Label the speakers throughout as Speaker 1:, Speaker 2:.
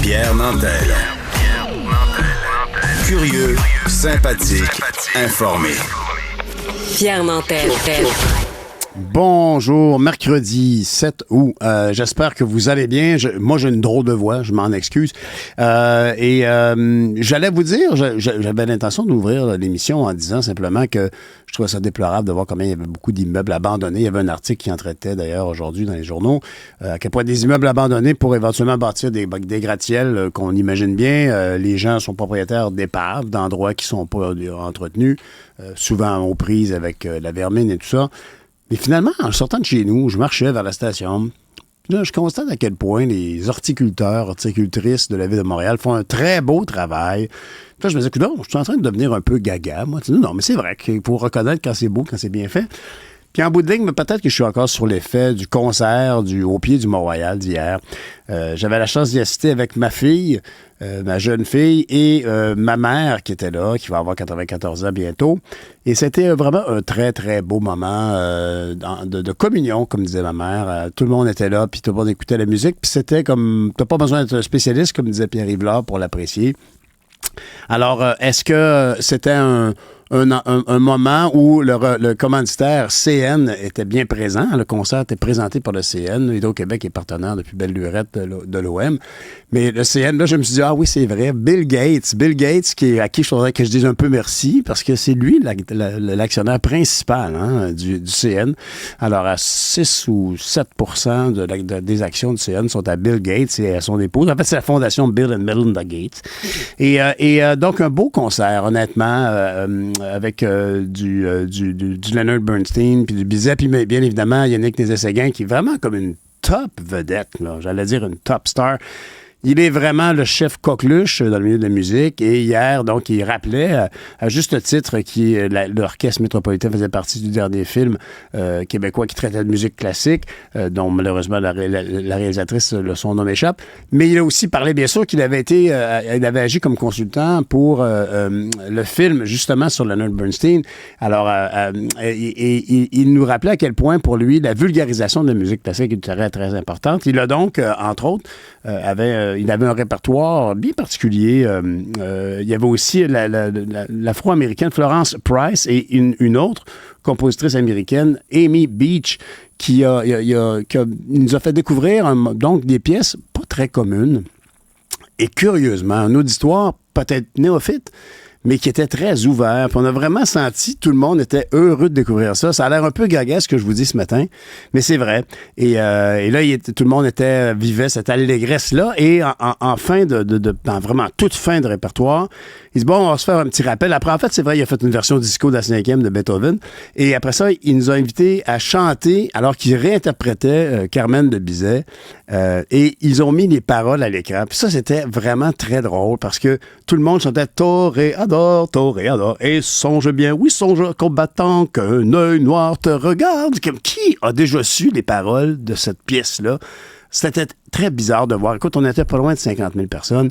Speaker 1: Pierre Nantel. Curieux, sympathique, informé.
Speaker 2: Pierre Nantel.
Speaker 3: Bonjour, mercredi 7 août. J'espère que vous allez bien. Moi, j'ai une drôle de voix, je m'en excuse. J'allais vous dire, j'avais l'intention d'ouvrir l'émission en disant simplement que je trouvais ça déplorable de voir combien il y avait beaucoup d'immeubles abandonnés. Il y avait un article qui en traitait d'ailleurs aujourd'hui dans les journaux, à quel point des immeubles abandonnés pour éventuellement bâtir des gratte-ciels qu'on imagine bien. Les gens sont propriétaires d'épaves, d'endroits qui sont pas entretenus, souvent aux prises avec la vermine et tout ça. Mais finalement, en sortant de chez nous, je marchais vers la station. Puis là, je constate à quel point les horticulteurs, horticultrices de la ville de Montréal font un très beau travail. Puis là, je me disais, non, je suis en train de devenir un peu gaga. Moi, non, mais c'est vrai qu'il faut reconnaître quand c'est beau, quand c'est bien fait. Puis en bout de ligne, mais peut-être que je suis encore sur l'effet du concert au pied du Mont-Royal d'hier. J'avais la chance d'y assister avec ma fille, ma jeune fille, et ma mère qui était là, qui va avoir 94 ans bientôt. Et c'était vraiment un très, très beau moment de communion, comme disait ma mère. Tout le monde était là, puis tout le monde écoutait la musique. Puis c'était comme... T'as pas besoin d'être un spécialiste, comme disait Pierre-Yves Lard, pour l'apprécier. Alors, est-ce que c'était un moment où le commanditaire CN était bien présent? Le concert était présenté par le CN. Hydro-Québec est partenaire depuis belle lurette de l'OM. Mais le CN, là, je me suis dit, ah oui, c'est vrai. Bill Gates, à qui je voudrais que je dise un peu merci, parce que c'est lui l'actionnaire principal du CN. Alors, à 6 ou 7% des actions du CN sont à Bill Gates et à son épouse. En fait, c'est la fondation Bill and Melinda Gates. Et donc, un beau concert, honnêtement, avec du Leonard Bernstein, puis du Bizet, puis bien évidemment, Yannick Nézet-Séguin, qui est vraiment comme une top vedette, là, j'allais dire une top star. Il est vraiment le chef coqueluche dans le milieu de la musique. Et hier, donc, il rappelait, à juste titre, l'Orchestre métropolitain faisait partie du dernier film québécois qui traitait de musique classique, dont malheureusement la réalisatrice, son nom m'échappe. Mais il a aussi parlé, bien sûr, qu'il avait agi comme consultant pour le film, justement, sur Leonard Bernstein. Alors, il nous rappelait à quel point, pour lui, la vulgarisation de la musique classique est très, très importante. Il a donc, entre autres, il avait un répertoire bien particulier. Il y avait aussi l'Afro-américaine Florence Price et une autre compositrice américaine, Amy Beach, qui nous a fait découvrir donc des pièces pas très communes et curieusement, un auditoire peut-être néophyte, mais qui était très ouvert. Puis on a vraiment senti, tout le monde était heureux de découvrir ça. Ça a l'air un peu gaga, ce que je vous dis ce matin, mais c'est vrai. Et là, tout le monde vivait cette allégresse-là. Et en vraiment toute fin de répertoire, il dit, bon, on va se faire un petit rappel. Après, en fait, c'est vrai, il a fait une version disco de la 5e de Beethoven. Et après ça, il nous a invités à chanter, alors qu'il réinterprétait Carmen de Bizet. Et ils ont mis les paroles à l'écran. Puis ça, c'était vraiment très drôle, parce que tout le monde chantait Toréador, Toréador. Et songe bien, oui, songe combattant, qu'un œil noir te regarde. Qui a déjà su les paroles de cette pièce-là? C'était très bizarre de voir. Écoute, on était pas loin de 50 000 personnes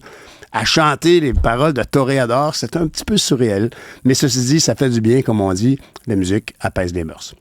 Speaker 3: à chanter les paroles de Toréador. C'était un petit peu surréel. Mais ceci dit, ça fait du bien, comme on dit. La musique apaise les mœurs.